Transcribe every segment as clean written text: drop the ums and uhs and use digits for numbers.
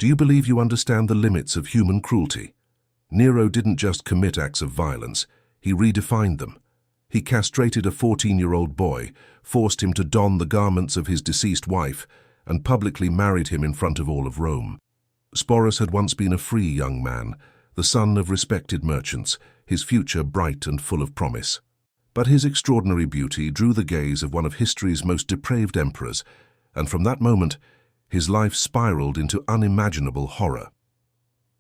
Do you believe you understand the limits of human cruelty? Nero didn't just commit acts of violence, he redefined them. He castrated a 14-year-old boy, forced him to don the garments of his deceased wife, and publicly married him in front of all of Rome. Sporus had once been a free young man, the son of respected merchants, his future bright and full of promise. But his extraordinary beauty drew the gaze of one of history's most depraved emperors, and from that moment, his life spiraled into unimaginable horror.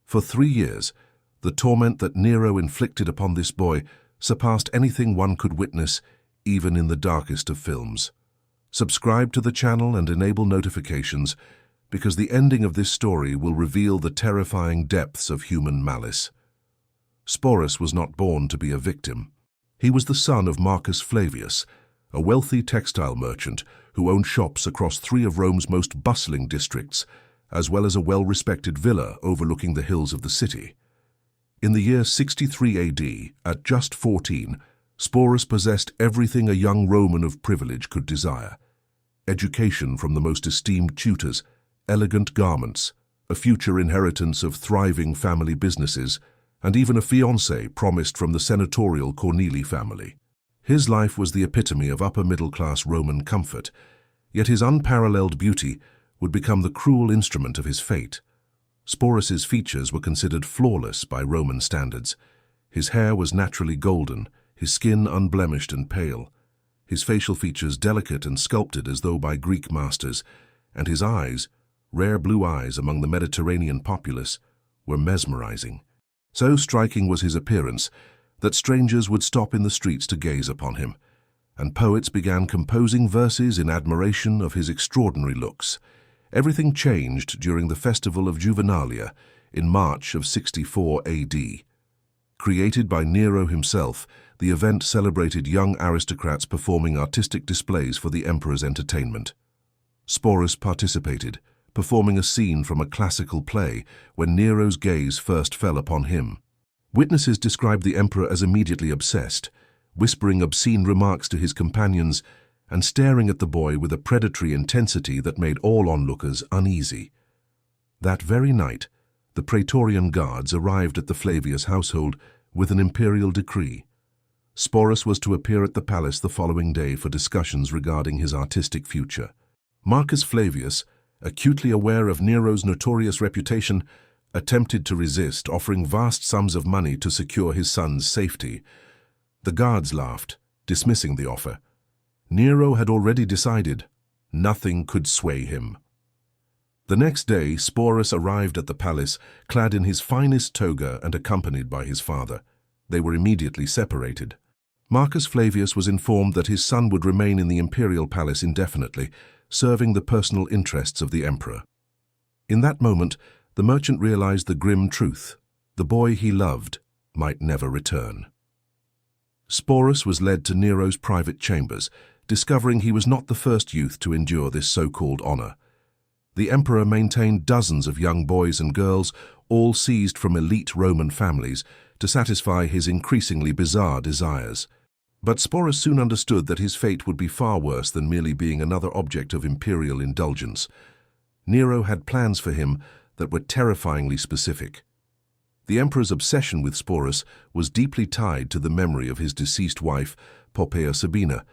For 3 years, the torment that Nero inflicted upon this boy surpassed anything one could witness, even in the darkest of films. Subscribe to the channel and enable notifications, because the ending of this story will reveal the terrifying depths of human malice. Sporus was not born to be a victim. He was the son of Marcus Flavius, a wealthy textile merchant who owned shops across 3 of Rome's most bustling districts, as well as a well-respected villa overlooking the hills of the city. In the year 63 AD, at just 14, Sporus possessed everything a young Roman of privilege could desire: education from the most esteemed tutors, elegant garments, a future inheritance of thriving family businesses, and even a fiancée promised from the senatorial Corneli family. His life was the epitome of upper-middle-class Roman comfort, yet his unparalleled beauty would become the cruel instrument of his fate. Sporus's features were considered flawless by Roman standards. His hair was naturally golden, his skin unblemished and pale, his facial features delicate and sculpted as though by Greek masters, and his eyes, rare blue eyes among the Mediterranean populace, were mesmerizing. So striking was his appearance that strangers would stop in the streets to gaze upon him, and poets began composing verses in admiration of his extraordinary looks. Everything changed during the festival of Juvenalia in March of 64 AD. Created by Nero himself, the event celebrated young aristocrats performing artistic displays for the emperor's entertainment. Sporus participated, performing a scene from a classical play when Nero's gaze first fell upon him. Witnesses described the emperor as immediately obsessed, whispering obscene remarks to his companions and staring at the boy with a predatory intensity that made all onlookers uneasy. That very night, the Praetorian Guards arrived at the Flavius household with an imperial decree. Sporus was to appear at the palace the following day for discussions regarding his artistic future. Marcus Flavius, acutely aware of Nero's notorious reputation, attempted to resist, offering vast sums of money to secure his son's safety. The guards laughed, dismissing the offer. Nero had already decided. Nothing could sway him. The next day, Sporus arrived at the palace, clad in his finest toga and accompanied by his father. They were immediately separated. Marcus Flavius was informed that his son would remain in the imperial palace indefinitely, serving the personal interests of the emperor. In that moment, the merchant realized the grim truth: the boy he loved might never return. Sporus was led to Nero's private chambers, discovering he was not the first youth to endure this so-called honor. The emperor maintained dozens of young boys and girls, all seized from elite Roman families, to satisfy his increasingly bizarre desires. But Sporus soon understood that his fate would be far worse than merely being another object of imperial indulgence. Nero had plans for him that were terrifyingly specific. The emperor's obsession with Sporus was deeply tied to the memory of his deceased wife, Poppaea Sabina,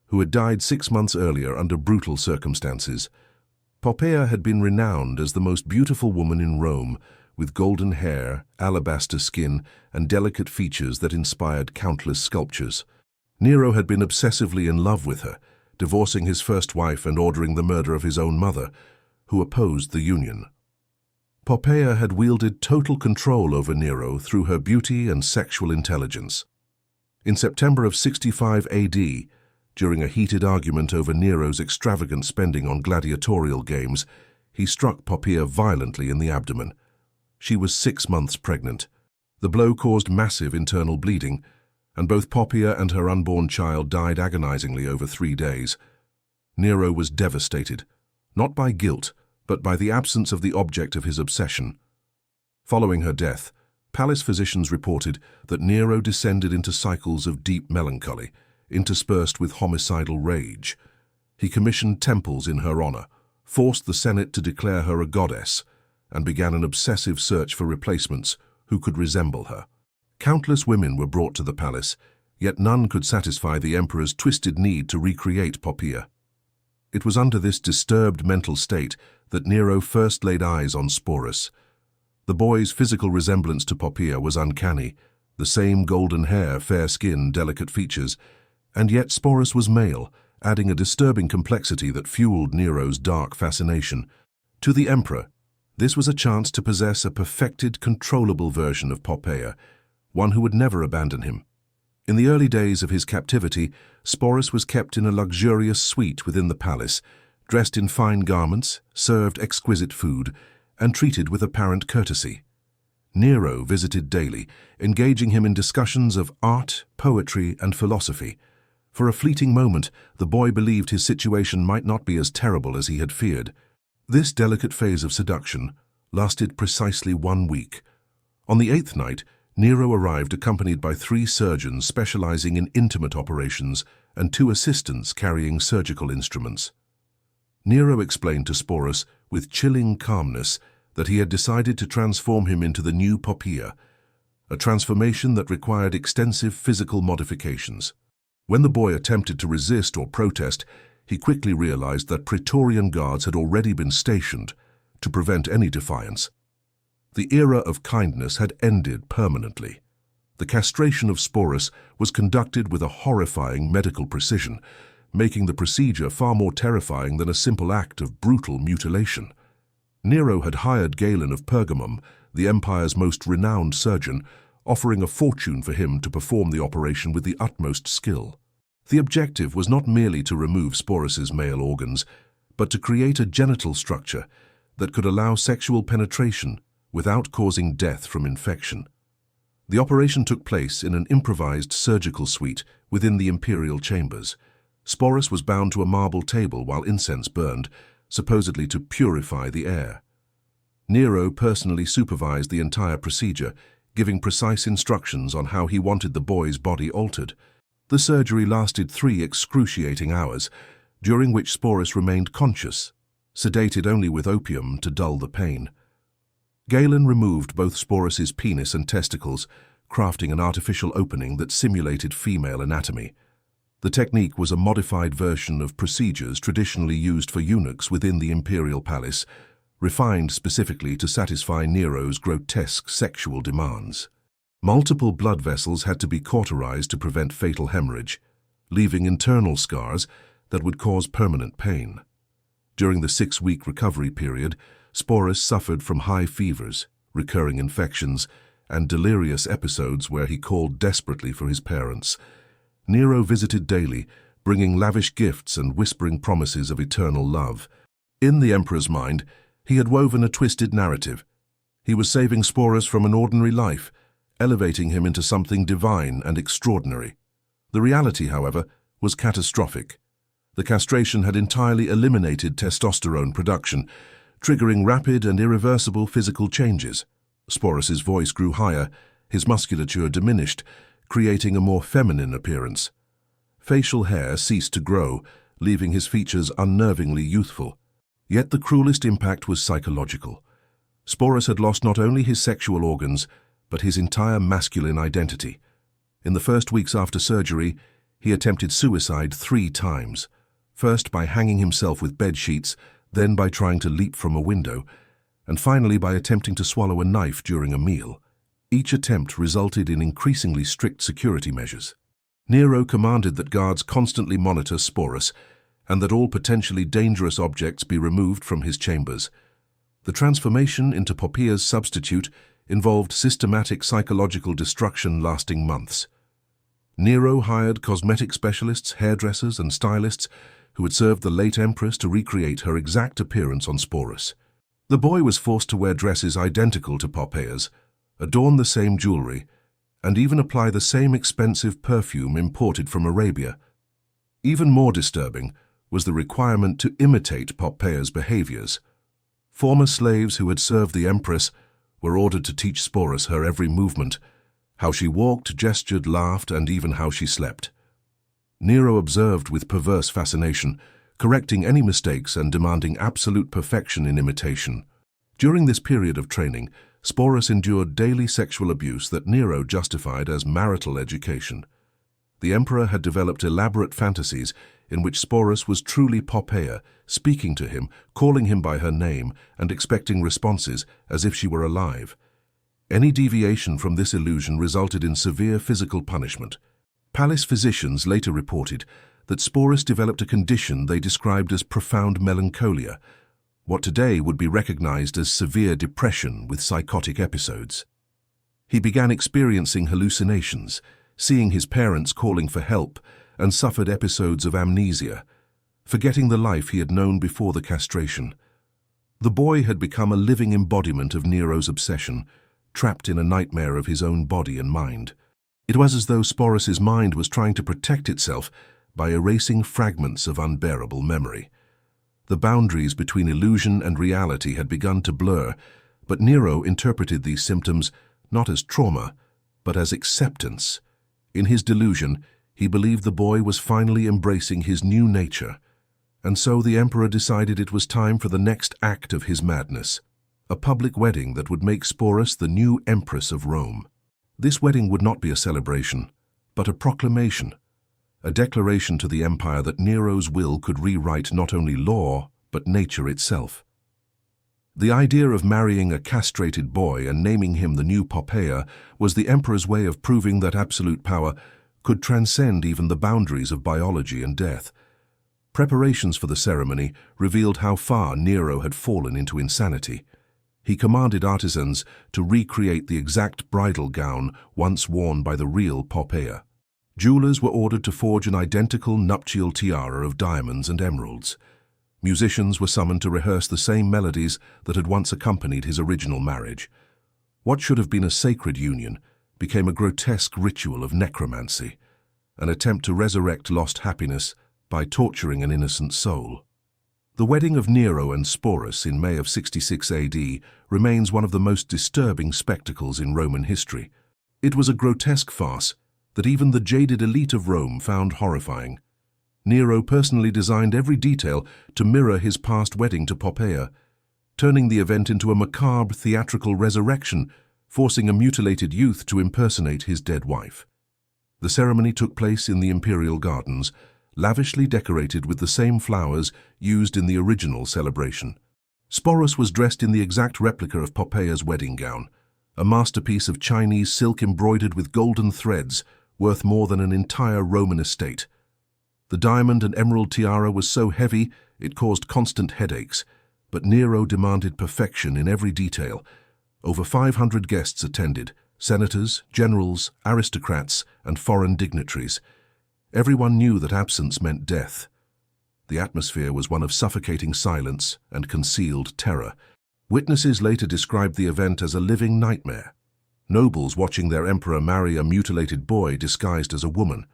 who had died 6 months earlier under brutal circumstances. Poppaea had been renowned as the most beautiful woman in Rome, with golden hair, alabaster skin, and delicate features that inspired countless sculptures. Nero had been obsessively in love with her, divorcing his first wife and ordering the murder of his own mother, who opposed the union. Poppaea had wielded total control over Nero through her beauty and sexual intelligence. In September of 65 AD, during a heated argument over Nero's extravagant spending on gladiatorial games, he struck Poppaea violently in the abdomen. She was 6 months pregnant. The blow caused massive internal bleeding, and both Poppaea and her unborn child died agonizingly over 3 days. Nero was devastated, not by guilt, but by the absence of the object of his obsession. Following her death, palace physicians reported that Nero descended into cycles of deep melancholy, interspersed with homicidal rage. He commissioned temples in her honor, forced the Senate to declare her a goddess, and began an obsessive search for replacements who could resemble her. Countless women were brought to the palace, yet none could satisfy the emperor's twisted need to recreate Poppaea. It was under this disturbed mental state that Nero first laid eyes on Sporus. The boy's physical resemblance to Poppaea was uncanny, the same golden hair, fair skin, delicate features, and yet Sporus was male, adding a disturbing complexity that fueled Nero's dark fascination. To the emperor, this was a chance to possess a perfected, controllable version of Poppaea, one who would never abandon him. In the early days of his captivity, Sporus was kept in a luxurious suite within the palace, dressed in fine garments, served exquisite food, and treated with apparent courtesy. Nero visited daily, engaging him in discussions of art, poetry, and philosophy. For a fleeting moment, the boy believed his situation might not be as terrible as he had feared. This delicate phase of seduction lasted precisely 1 week. On the 8th night, Nero arrived accompanied by 3 surgeons specializing in intimate operations and 2 assistants carrying surgical instruments. Nero explained to Sporus with chilling calmness that he had decided to transform him into the new Poppaea, a transformation that required extensive physical modifications. When the boy attempted to resist or protest, he quickly realized that Praetorian guards had already been stationed to prevent any defiance. The era of kindness had ended permanently. The castration of Sporus was conducted with a horrifying medical precision, making the procedure far more terrifying than a simple act of brutal mutilation. Nero had hired Galen of Pergamum, the empire's most renowned surgeon, offering a fortune for him to perform the operation with the utmost skill. The objective was not merely to remove Sporus's male organs, but to create a genital structure that could allow sexual penetration without causing death from infection. The operation took place in an improvised surgical suite within the imperial chambers. Sporus was bound to a marble table while incense burned, supposedly to purify the air. Nero personally supervised the entire procedure, giving precise instructions on how he wanted the boy's body altered. The surgery lasted 3 excruciating hours, during which Sporus remained conscious, sedated only with opium to dull the pain. Galen removed both Sporus's penis and testicles, crafting an artificial opening that simulated female anatomy. The technique was a modified version of procedures traditionally used for eunuchs within the imperial palace, refined specifically to satisfy Nero's grotesque sexual demands. Multiple blood vessels had to be cauterized to prevent fatal hemorrhage, leaving internal scars that would cause permanent pain. During the 6-week recovery period, Sporus suffered from high fevers, recurring infections, and delirious episodes where he called desperately for his parents. Nero visited daily, bringing lavish gifts and whispering promises of eternal love. In the emperor's mind, he had woven a twisted narrative. He was saving Sporus from an ordinary life, elevating him into something divine and extraordinary. The reality, however, was catastrophic. The castration had entirely eliminated testosterone production, triggering rapid and irreversible physical changes. Sporus's voice grew higher, his musculature diminished, creating a more feminine appearance. Facial hair ceased to grow, leaving his features unnervingly youthful. Yet the cruelest impact was psychological. Sporus had lost not only his sexual organs, but his entire masculine identity. In the first weeks after surgery, he attempted suicide 3 times, first by hanging himself with bed sheets, then by trying to leap from a window, and finally by attempting to swallow a knife during a meal. Each attempt resulted in increasingly strict security measures. Nero commanded that guards constantly monitor Sporus, and that all potentially dangerous objects be removed from his chambers. The transformation into Poppaea's substitute involved systematic psychological destruction lasting months. Nero hired cosmetic specialists, hairdressers, and stylists who had served the late empress to recreate her exact appearance on Sporus. The boy was forced to wear dresses identical to Poppaea's, adorn the same jewelry, and even apply the same expensive perfume imported from Arabia. Even more disturbing was the requirement to imitate Poppaea's behaviors. Former slaves who had served the empress were ordered to teach Sporus her every movement, how she walked, gestured, laughed, and even how she slept. Nero observed with perverse fascination, correcting any mistakes and demanding absolute perfection in imitation. During this period of training, Sporus endured daily sexual abuse that Nero justified as marital education. The emperor had developed elaborate fantasies in which Sporus was truly Poppaea, speaking to him, calling him by her name, and expecting responses as if she were alive. Any deviation from this illusion resulted in severe physical punishment. Palace physicians later reported that Sporus developed a condition they described as profound melancholia, what today would be recognized as severe depression with psychotic episodes. He began experiencing hallucinations, seeing his parents calling for help, and suffered episodes of amnesia, forgetting the life he had known before the castration. The boy had become a living embodiment of Nero's obsession, trapped in a nightmare of his own body and mind. It was as though Sporus's mind was trying to protect itself by erasing fragments of unbearable memory. The boundaries between illusion and reality had begun to blur, but Nero interpreted these symptoms not as trauma, but as acceptance. In his delusion, he believed the boy was finally embracing his new nature, and so the emperor decided it was time for the next act of his madness, a public wedding that would make Sporus the new empress of Rome. This wedding would not be a celebration, but a proclamation, a declaration to the empire that Nero's will could rewrite not only law, but nature itself. The idea of marrying a castrated boy and naming him the new Poppaea was the emperor's way of proving that absolute power could transcend even the boundaries of biology and death. Preparations for the ceremony revealed how far Nero had fallen into insanity. He commanded artisans to recreate the exact bridal gown once worn by the real Poppaea. Jewelers were ordered to forge an identical nuptial tiara of diamonds and emeralds. Musicians were summoned to rehearse the same melodies that had once accompanied his original marriage. What should have been a sacred union became a grotesque ritual of necromancy, an attempt to resurrect lost happiness by torturing an innocent soul. The wedding of Nero and Sporus in May of 66 AD remains one of the most disturbing spectacles in Roman history. It was a grotesque farce that even the jaded elite of Rome found horrifying. Nero personally designed every detail to mirror his past wedding to Poppaea, turning the event into a macabre theatrical resurrection, forcing a mutilated youth to impersonate his dead wife. The ceremony took place in the imperial gardens, lavishly decorated with the same flowers used in the original celebration. Sporus was dressed in the exact replica of Poppaea's wedding gown, a masterpiece of Chinese silk embroidered with golden threads, worth more than an entire Roman estate. The diamond and emerald tiara was so heavy it caused constant headaches, but Nero demanded perfection in every detail. Over 500 guests attended, senators, generals, aristocrats, and foreign dignitaries. Everyone knew that absence meant death. The atmosphere was one of suffocating silence and concealed terror. Witnesses later described the event as a living nightmare. Nobles watching their emperor marry a mutilated boy disguised as a woman.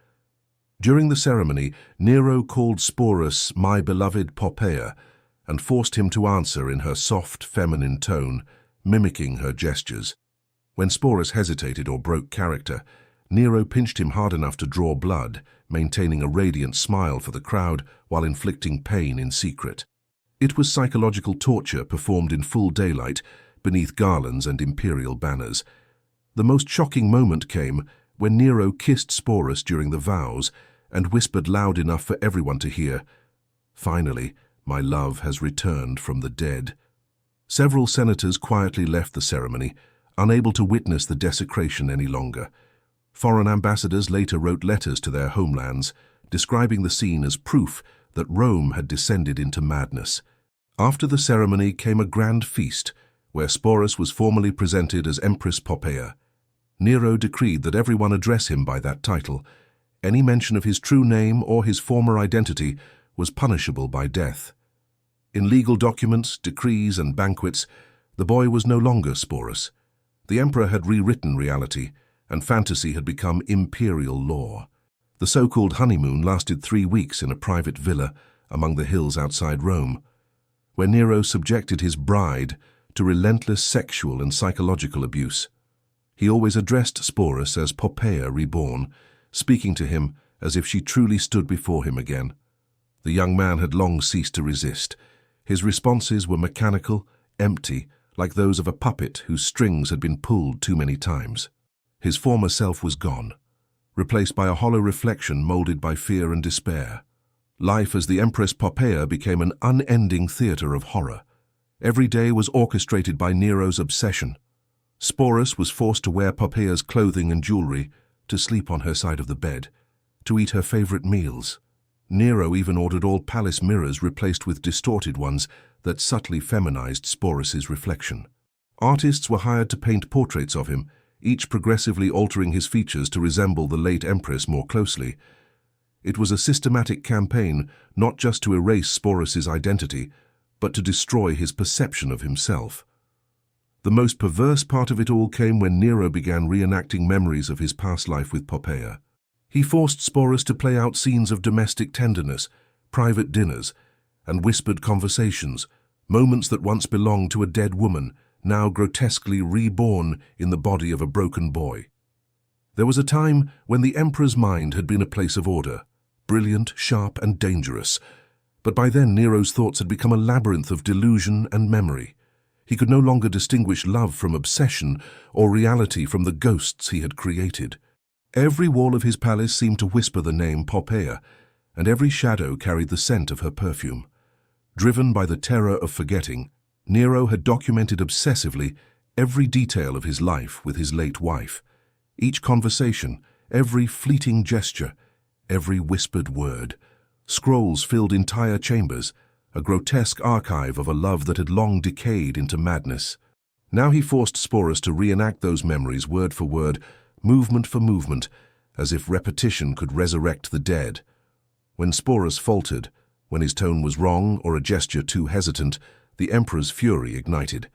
During the ceremony, Nero called Sporus "my beloved Poppaea" and forced him to answer in her soft, feminine tone, mimicking her gestures. When Sporus hesitated or broke character, Nero pinched him hard enough to draw blood, maintaining a radiant smile for the crowd while inflicting pain in secret. It was psychological torture performed in full daylight, beneath garlands and imperial banners. The most shocking moment came when Nero kissed Sporus during the vows and whispered loud enough for everyone to hear, "Finally, my love has returned from the dead." Several senators quietly left the ceremony, unable to witness the desecration any longer. Foreign ambassadors later wrote letters to their homelands, describing the scene as proof that Rome had descended into madness. After the ceremony came a grand feast, where Sporus was formally presented as Empress Poppaea. Nero decreed that everyone address him by that title. Any mention of his true name or his former identity was punishable by death. In legal documents, decrees, and banquets, the boy was no longer Sporus. The emperor had rewritten reality, and fantasy had become imperial law. The so-called honeymoon lasted 3 weeks in a private villa among the hills outside Rome, where Nero subjected his bride to relentless sexual and psychological abuse. He always addressed Sporus as Poppaea reborn, speaking to him as if she truly stood before him again. The young man had long ceased to resist. His responses were mechanical, empty, like those of a puppet whose strings had been pulled too many times. His former self was gone, replaced by a hollow reflection molded by fear and despair. Life as the Empress Poppaea became an unending theater of horror. Every day was orchestrated by Nero's obsession. Sporus was forced to wear Poppaea's clothing and jewelry, to sleep on her side of the bed, to eat her favorite meals. Nero even ordered all palace mirrors replaced with distorted ones that subtly feminized Sporus's reflection. Artists were hired to paint portraits of him, each progressively altering his features to resemble the late Empress more closely. It was a systematic campaign not just to erase Sporus's identity, but to destroy his perception of himself. The most perverse part of it all came when Nero began reenacting memories of his past life with Poppaea. He forced Sporus to play out scenes of domestic tenderness, private dinners, and whispered conversations, moments that once belonged to a dead woman, now grotesquely reborn in the body of a broken boy. There was a time when the emperor's mind had been a place of order, brilliant, sharp, and dangerous. But by then Nero's thoughts had become a labyrinth of delusion and memory. He could no longer distinguish love from obsession or reality from the ghosts he had created. Every wall of his palace seemed to whisper the name Poppaea, and every shadow carried the scent of her perfume. Driven by the terror of forgetting, Nero had documented obsessively every detail of his life with his late wife. Each conversation, every fleeting gesture, every whispered word. Scrolls filled entire chambers, a grotesque archive of a love that had long decayed into madness. Now he forced Sporus to reenact those memories word for word, movement for movement, as if repetition could resurrect the dead. When Sporus faltered, when his tone was wrong or a gesture too hesitant, the emperor's fury ignited.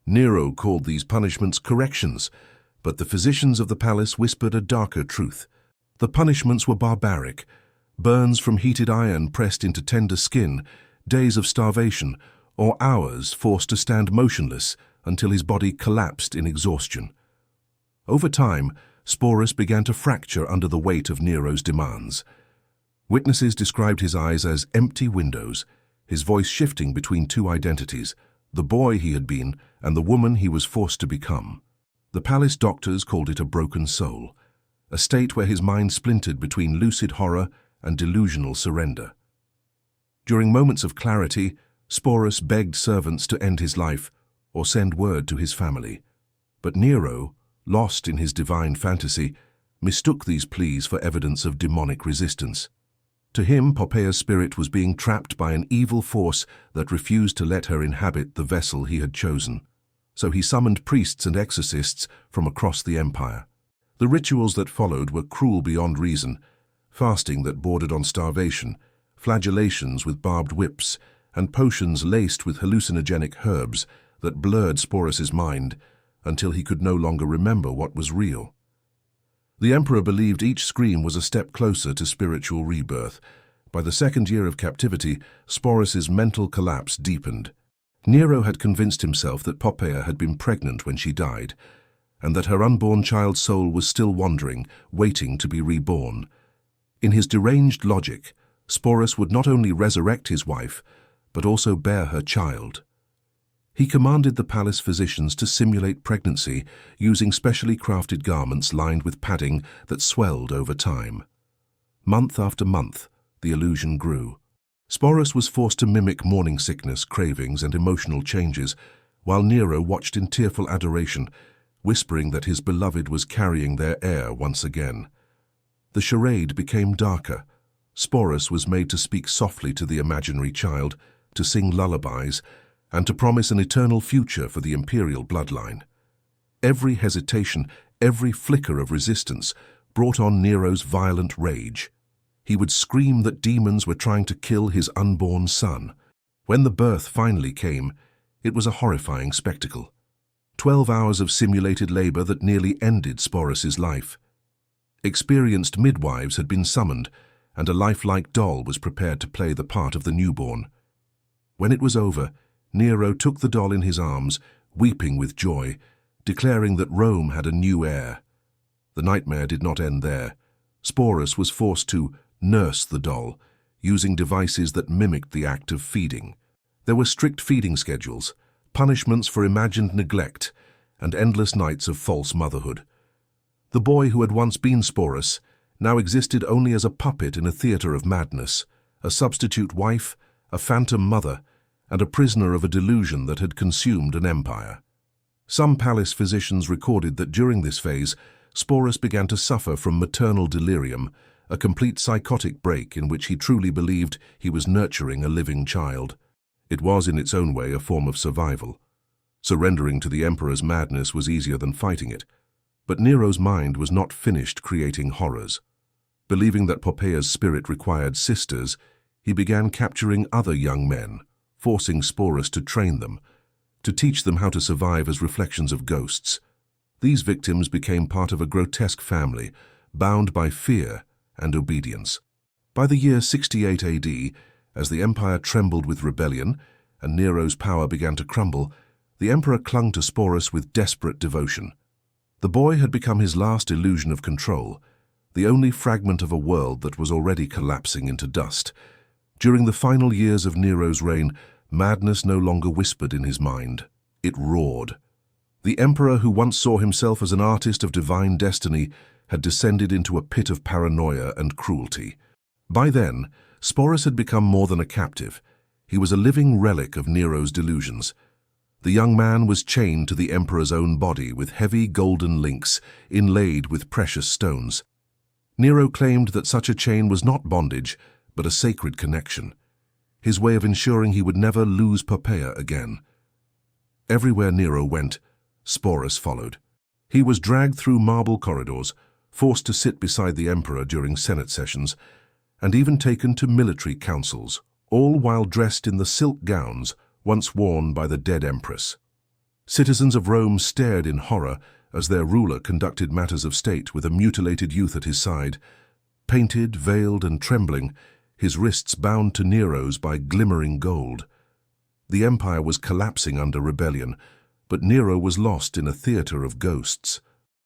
Nero called these punishments corrections, but the physicians of the palace whispered a darker truth. The punishments were barbaric: burns from heated iron pressed into tender skin, days of starvation, or hours forced to stand motionless until his body collapsed in exhaustion. Over time, Sporus began to fracture under the weight of Nero's demands. Witnesses described his eyes as empty windows, his voice shifting between two identities, the boy he had been and the woman he was forced to become. The palace doctors called it a broken soul, a state where his mind splintered between lucid horror and delusional surrender. During moments of clarity, Sporus begged servants to end his life or send word to his family. But Nero, lost in his divine fantasy, mistook these pleas for evidence of demonic resistance. To him, Poppaea's spirit was being trapped by an evil force that refused to let her inhabit the vessel he had chosen. So he summoned priests and exorcists from across the empire. The rituals that followed were cruel beyond reason: fasting that bordered on starvation, flagellations with barbed whips, and potions laced with hallucinogenic herbs that blurred Sporus's mind until he could no longer remember what was real. The emperor believed each scream was a step closer to spiritual rebirth. By the second year of captivity, Sporus's mental collapse deepened. Nero had convinced himself that Poppaea had been pregnant when she died, and that her unborn child's soul was still wandering, waiting to be reborn. In his deranged logic, Sporus would not only resurrect his wife, but also bear her child. He commanded the palace physicians to simulate pregnancy using specially crafted garments lined with padding that swelled over time. Month after month, the illusion grew. Sporus was forced to mimic morning sickness, cravings, and emotional changes, while Nero watched in tearful adoration, whispering that his beloved was carrying their heir once again. The charade became darker. Sporus was made to speak softly to the imaginary child, to sing lullabies, and to promise an eternal future for the imperial bloodline. Every hesitation, every flicker of resistance brought on Nero's violent rage. He would scream that demons were trying to kill his unborn son. When the birth finally came, it was a horrifying spectacle. 12 hours of simulated labor that nearly ended Sporus's life. Experienced midwives had been summoned, and a lifelike doll was prepared to play the part of the newborn. When it was over, Nero took the doll in his arms, weeping with joy, declaring that Rome had a new heir. The nightmare did not end there. Sporus was forced to nurse the doll, using devices that mimicked the act of feeding. There were strict feeding schedules: punishments for imagined neglect, and endless nights of false motherhood. The boy who had once been Sporus now existed only as a puppet in a theatre of madness, a substitute wife, a phantom mother, and a prisoner of a delusion that had consumed an empire. Some palace physicians recorded that during this phase, Sporus began to suffer from maternal delirium, a complete psychotic break in which he truly believed he was nurturing a living child. It was in its own way a form of survival. Surrendering to the emperor's madness was easier than fighting it. But Nero's mind was not finished creating horrors. Believing that Poppaea's spirit required sisters, he began capturing other young men, forcing Sporus to train them, to teach them how to survive as reflections of ghosts. These victims became part of a grotesque family, bound by fear and obedience. By the year 68 AD, as the empire trembled with rebellion and Nero's power began to crumble, the emperor clung to Sporus with desperate devotion. The boy had become his last illusion of control, the only fragment of a world that was already collapsing into dust. During the final years of Nero's reign, madness no longer whispered in his mind. It roared. The emperor, who once saw himself as an artist of divine destiny, had descended into a pit of paranoia and cruelty. By then, Sporus had become more than a captive. He was a living relic of Nero's delusions. The young man was chained to the emperor's own body with heavy golden links inlaid with precious stones. Nero claimed that such a chain was not bondage, but a sacred connection, his way of ensuring he would never lose Poppaea again. Everywhere Nero went, Sporus followed. He was dragged through marble corridors, forced to sit beside the emperor during Senate sessions, and even taken to military councils, all while dressed in the silk gowns once worn by the dead empress. Citizens of Rome stared in horror as their ruler conducted matters of state with a mutilated youth at his side. Painted, veiled, and trembling, his wrists bound to Nero's by glimmering gold. The empire was collapsing under rebellion, but Nero was lost in a theatre of ghosts.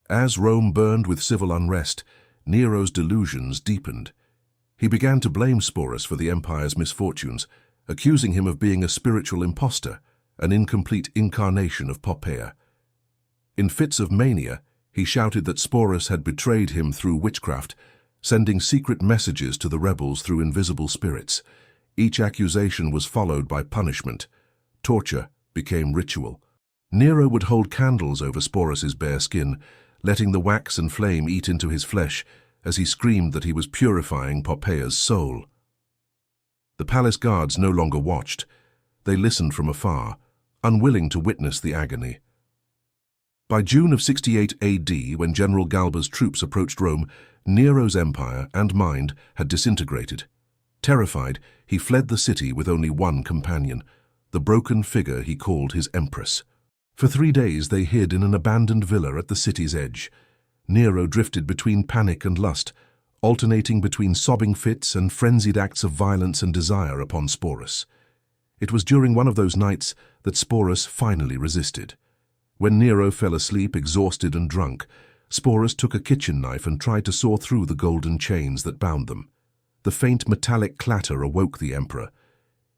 As Rome burned with civil unrest, Nero's delusions deepened. He began to blame Sporus for the empire's misfortunes, accusing him of being a spiritual impostor, an incomplete incarnation of Poppaea. In fits of mania, he shouted that Sporus had betrayed him through witchcraft, sending secret messages to the rebels through invisible spirits. Each accusation was followed by punishment. Torture became ritual. Nero would hold candles over Sporus's bare skin, letting the wax and flame eat into his flesh as he screamed that he was purifying Poppaea's soul. The palace guards no longer watched. They listened from afar, unwilling to witness the agony. By June of 68 AD, when General Galba's troops approached Rome, Nero's empire and mind had disintegrated. Terrified, he fled the city with only one companion, the broken figure he called his empress. For 3 days they hid in an abandoned villa at the city's edge. Nero drifted between panic and lust, alternating between sobbing fits and frenzied acts of violence and desire upon Sporus. It was during one of those nights that Sporus finally resisted. When Nero fell asleep, exhausted and drunk, Sporus took a kitchen knife and tried to saw through the golden chains that bound them. The faint metallic clatter awoke the emperor.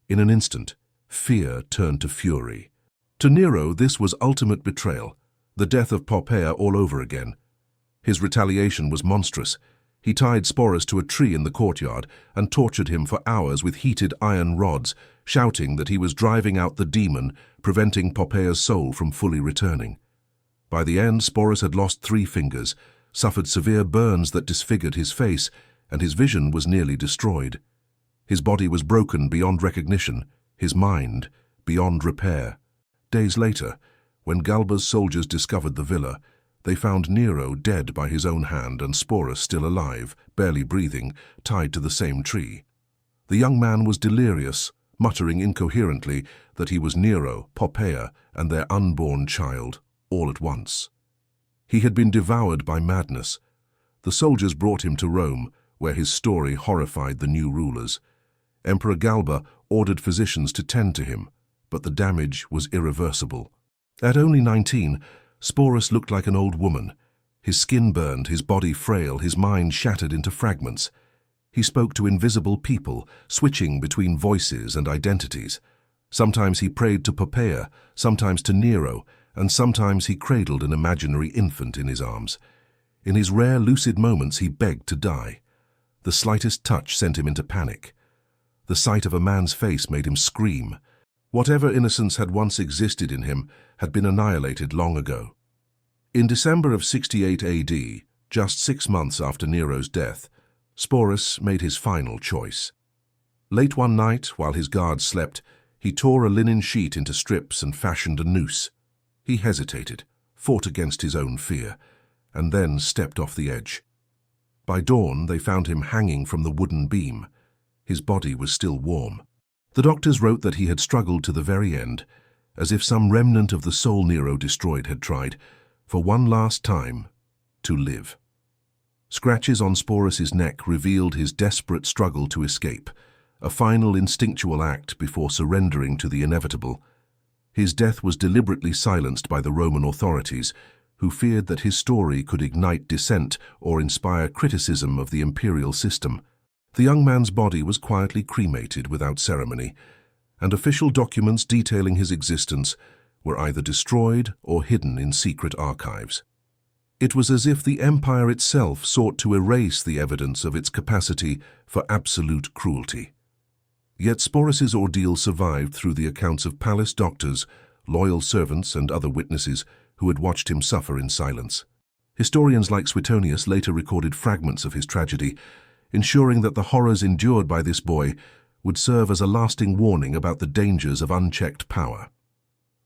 In an instant, fear turned to fury. To Nero, this was ultimate betrayal, the death of Poppaea all over again. His retaliation was monstrous. He tied Sporus to a tree in the courtyard and tortured him for hours with heated iron rods, shouting that he was driving out the demon, preventing Poppaea's soul from fully returning. By the end, Sporus had lost 3 fingers, suffered severe burns that disfigured his face, and his vision was nearly destroyed. His body was broken beyond recognition, his mind beyond repair. Days later, when Galba's soldiers discovered the villa, they found Nero dead by his own hand and Sporus still alive, barely breathing, tied to the same tree. The young man was delirious, muttering incoherently that he was Nero, Poppaea, and their unborn child, all at once. He had been devoured by madness. The soldiers brought him to Rome, where his story horrified the new rulers. Emperor Galba ordered physicians to tend to him, but the damage was irreversible. At only 19, Sporus looked like an old woman. His skin burned, his body frail, his mind shattered into fragments. He spoke to invisible people, switching between voices and identities. Sometimes he prayed to Poppaea, sometimes to Nero, and sometimes he cradled an imaginary infant in his arms. In his rare lucid moments he begged to die. The slightest touch sent him into panic. The sight of a man's face made him scream. Whatever innocence had once existed in him had been annihilated long ago. In December of 68 AD, just 6 months after Nero's death, Sporus made his final choice. Late one night, while his guards slept, he tore a linen sheet into strips and fashioned a noose. He hesitated, fought against his own fear, and then stepped off the edge. By dawn, they found him hanging from the wooden beam. His body was still warm. The doctors wrote that he had struggled to the very end, as if some remnant of the soul Nero destroyed had tried, for one last time, to live. Scratches on Sporus's neck revealed his desperate struggle to escape, a final instinctual act before surrendering to the inevitable. His death was deliberately silenced by the Roman authorities, who feared that his story could ignite dissent or inspire criticism of the imperial system. The young man's body was quietly cremated without ceremony, and official documents detailing his existence were either destroyed or hidden in secret archives. It was as if the empire itself sought to erase the evidence of its capacity for absolute cruelty. Yet Sporus's ordeal survived through the accounts of palace doctors, loyal servants, and other witnesses who had watched him suffer in silence. Historians like Suetonius later recorded fragments of his tragedy, ensuring that the horrors endured by this boy would serve as a lasting warning about the dangers of unchecked power.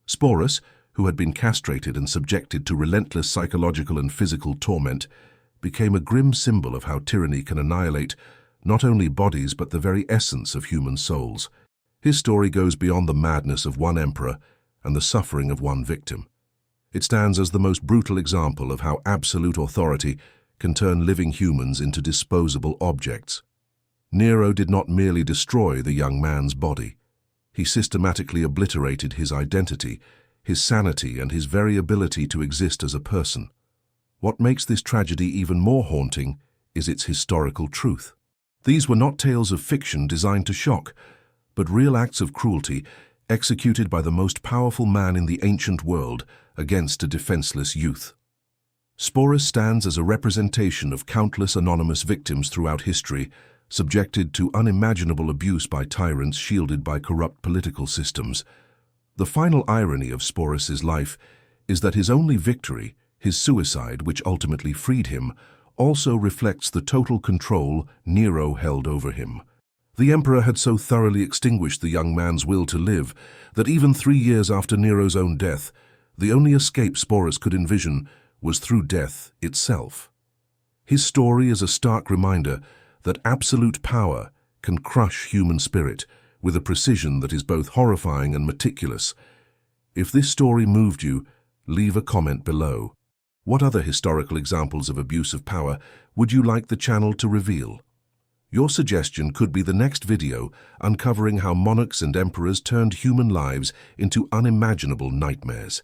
Sporus, who had been castrated and subjected to relentless psychological and physical torment, became a grim symbol of how tyranny can annihilate not only bodies but the very essence of human souls. His story goes beyond the madness of one emperor and the suffering of one victim. It stands as the most brutal example of how absolute authority can turn living humans into disposable objects. Nero did not merely destroy the young man's body. He systematically obliterated his identity, his sanity, and his very ability to exist as a person. What makes this tragedy even more haunting is its historical truth. These were not tales of fiction designed to shock, but real acts of cruelty executed by the most powerful man in the ancient world against a defenseless youth. Sporus stands as a representation of countless anonymous victims throughout history, subjected to unimaginable abuse by tyrants shielded by corrupt political systems. The final irony of Sporus's life is that his only victory, his suicide, which ultimately freed him, also reflects the total control Nero held over him. The emperor had so thoroughly extinguished the young man's will to live that even 3 years after Nero's own death, the only escape Sporus could envision was through death itself. His story is a stark reminder that absolute power can crush human spirit with a precision that is both horrifying and meticulous. If this story moved you, leave a comment below. What other historical examples of abuse of power would you like the channel to reveal? Your suggestion could be the next video uncovering how monarchs and emperors turned human lives into unimaginable nightmares.